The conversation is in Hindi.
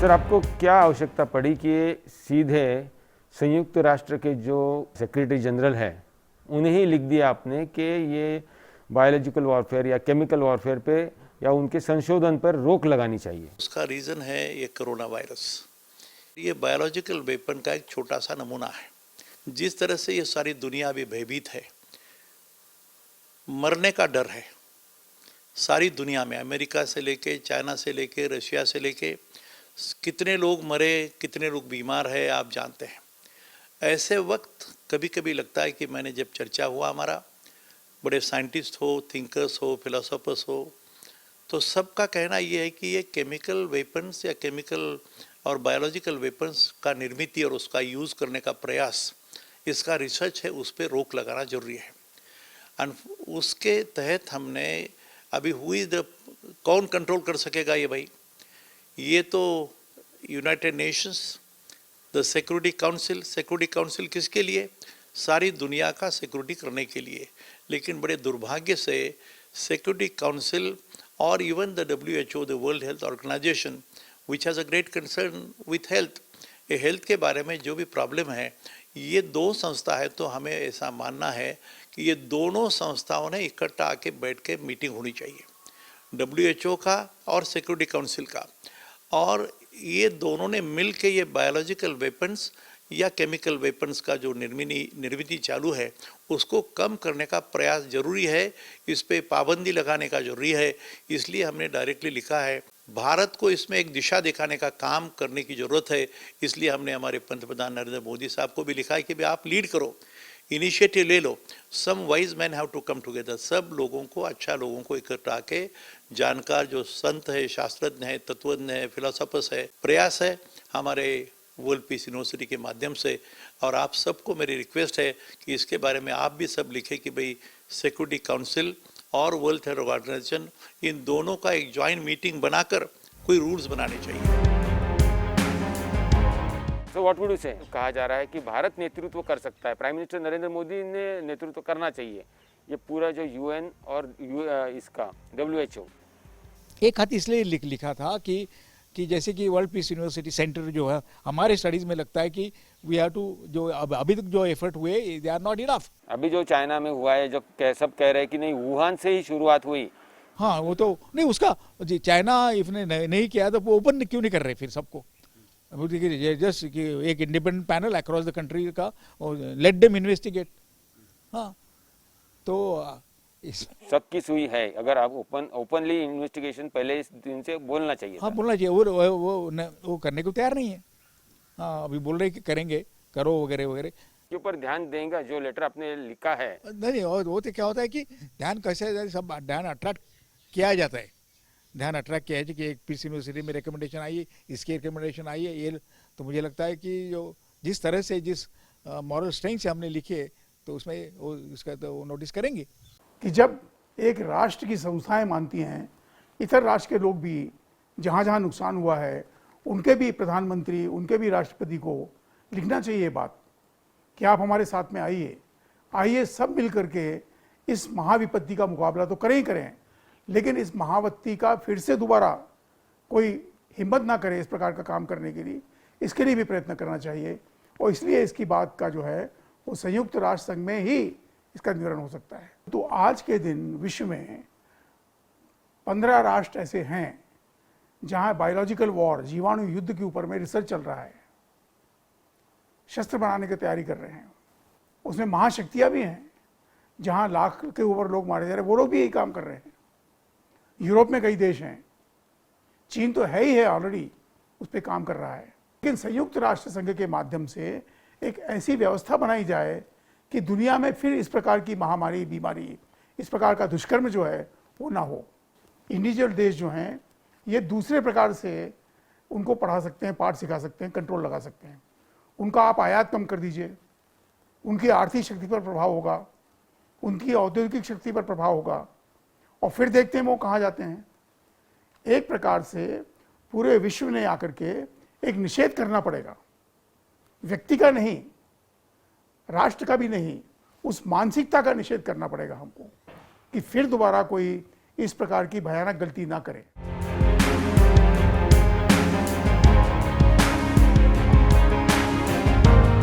सर, आपको क्या आवश्यकता पड़ी कि सीधे संयुक्त राष्ट्र के जो सेक्रेटरी जनरल है उन्हें ही लिख दिया आपने कि ये बायोलॉजिकल वॉरफेयर या केमिकल वॉरफेयर पे या उनके संशोधन पर रोक लगानी चाहिए? उसका रीज़न है ये कोरोना वायरस। ये बायोलॉजिकल वेपन का एक छोटा सा नमूना है। जिस तरह से ये सारी दुनिया अभी भयभीत है, मरने का डर है सारी दुनिया में, अमेरिका से लेके, चाइना से लेके, रशिया से लेके, कितने लोग मरे, कितने लोग बीमार है, आप जानते हैं। ऐसे वक्त कभी कभी लगता है कि मैंने जब चर्चा हुआ हमारा, बड़े साइंटिस्ट हो, थिंकर्स हो, फिलोसोफर्स हो, तो सबका कहना ये है कि ये केमिकल वेपन्स या केमिकल और बायोलॉजिकल वेपन्स का निर्मित और उसका यूज़ करने का प्रयास, इसका रिसर्च है, उस पर रोक लगाना जरूरी है। उसके तहत हमने अभी कौन कंट्रोल कर सकेगा ये भाई? ये तो United Nations, the security council किसके लिए? सारी दुनिया का सिक्योरिटी करने के लिए। लेकिन बड़े दुर्भाग्य से सिक्योरिटी काउंसिल और even the WHO, the world health organisation, which has a great concern with health, ये हेल्थ के बारे में जो भी प्रॉब्लम है, ये दो संस्था है, तो हमें ऐसा मानना है कि ये दोनों संस्थाओं ने इकट्ठा आके बैठ के मीटिंग होनी चाहिए, WHO का और सिक्योरिटी काउंसिल का, और ये दोनों ने मिल के ये बायोलॉजिकल वेपन्स या केमिकल वेपन्स का जो निर्मित चालू है उसको कम करने का प्रयास जरूरी है। इस पे पाबंदी लगाने का जरूरी है। इसलिए हमने डायरेक्टली लिखा है, भारत को इसमें एक दिशा दिखाने का काम करने की ज़रूरत है। इसलिए हमने हमारे पंतप्रधान नरेंद्र मोदी साहब को भी लिखा है कि भाई आप लीड करो, इनिशिएटिव ले लो। Some wise man have to come together. सब लोगों को, अच्छा लोगों को इकट्ठा के, जानकार जो संत है, शास्त्रज्ञ है, तत्वज्ञ है, फिलोसोफर्स है, प्रयास है हमारे वर्ल्ड पीस यूनिवर्सिटी के माध्यम से। और आप सबको मेरी रिक्वेस्ट है कि इसके बारे में आप भी सब लिखें कि भाई सिक्योरिटी काउंसिल और वर्ल्ड हेल्थ ऑर्गेनाइजेशन, इन दोनों का एक ज्वाइंट मीटिंग बनाकर कोई रूल्स बनाने चाहिए। तो व्हाट वुड यू से? कहा जा रहा है कि भारत नेतृत्व कर सकता है, प्राइम मिनिस्टर नरेंद्र मोदी ने नेतृत्व करना चाहिए ये पूरा जो UN और इसका WHO। एक खत इसलिए लिखा था कि जैसे कि वर्ल्ड पीस यूनिवर्सिटी सेंटर जो है, हमारे स्टडीज़ में लगता है कि वी हैव टू, जो अभी तक जो एफर्ट हुए, दे आर नॉट इनफ। अभी जो चाइना में हुआ है, जो सब कह रहे हैं कि नहीं, वुहान से ही शुरुआत हुई। हाँ, वो तो नहीं, उसका जी चाइना इसने नहीं किया तो वो ओपन क्यों नहीं कर रहे फिर सबको? जस्ट कि एक independent panel across the country का, लेट देम इन्वेस्टिगेट। हाँ, तो सबकी सुई है, अगर आप ओपनली इन्वेस्टिगेशन पहले इस दिन से बोलना चाहिए। हाँ, बोलना चाहिए। वो करने को तैयार नहीं है। हाँ, अभी बोल रहे कि करेंगे, करो वगैरह वगैरह के ऊपर ध्यान देंगे जो लेटर आपने लिखा है। नहीं, और वो तो क्या होता है कि ध्यान कैसे, सब ध्यान अट्रैक्ट किया जाता है। ध्यान अट्रैक्ट किया है कि एक पीस यूनिवर्सिटी में रिकमेंडेशन आई है, इसकी रिकमेंडेशन आई है, ये तो मुझे लगता है कि जो जिस तरह से, जिस मॉरल स्ट्रेंथ से हमने लिखे, तो उसमें वो उसका तो वो नोटिस करेंगे कि जब एक राष्ट्र की संस्थाएं मानती हैं, इतर राष्ट्र के लोग भी जहाँ जहाँ नुकसान हुआ है, उनके भी प्रधानमंत्री, उनके भी राष्ट्रपति को लिखना चाहिए ये बात कि आप हमारे साथ में आइए सब मिल करके इस महाविपत्ति का मुकाबला तो करें ही करें, लेकिन इस महाविपत्ति का फिर से दोबारा कोई हिम्मत ना करे इस प्रकार का काम करने के लिए, इसके लिए भी प्रयत्न करना चाहिए। और इसलिए इसकी बात का जो है वो संयुक्त राष्ट्र संघ में ही इसका निवारण हो सकता है। तो आज के दिन विश्व में 15 राष्ट्र ऐसे हैं जहां बायोलॉजिकल वॉर, जीवाणु युद्ध के ऊपर में रिसर्च चल रहा है, शस्त्र बनाने की तैयारी कर रहे हैं। उसमें महाशक्तियां भी हैं जहां लाख के ऊपर लोग मारे जा रहे हैं, वो लोग भी यही काम कर रहे हैं। यूरोप में कई देश हैं, चीन तो है ही है, ऑलरेडी उस पर काम कर रहा है। लेकिन संयुक्त राष्ट्र संघ के माध्यम से एक ऐसी व्यवस्था बनाई जाए कि दुनिया में फिर इस प्रकार की महामारी, बीमारी, इस प्रकार का दुष्कर्म जो है वो ना हो। इंडिविजुअल देश जो हैं ये दूसरे प्रकार से उनको पढ़ा सकते हैं, पाठ सिखा सकते हैं, कंट्रोल लगा सकते हैं। उनका आप आयात कम कर दीजिए, उनकी आर्थिक शक्ति पर प्रभाव होगा, उनकी औद्योगिक शक्ति पर प्रभाव होगा, और फिर देखते हैं वो कहाँ जाते हैं। एक प्रकार से पूरे विश्व ने आकर के एक निषेध करना पड़ेगा, व्यक्ति का नहीं, राष्ट्र का भी नहीं, उस मानसिकता का निषेध करना पड़ेगा हमको कि फिर दोबारा कोई इस प्रकार की भयानक गलती ना करे।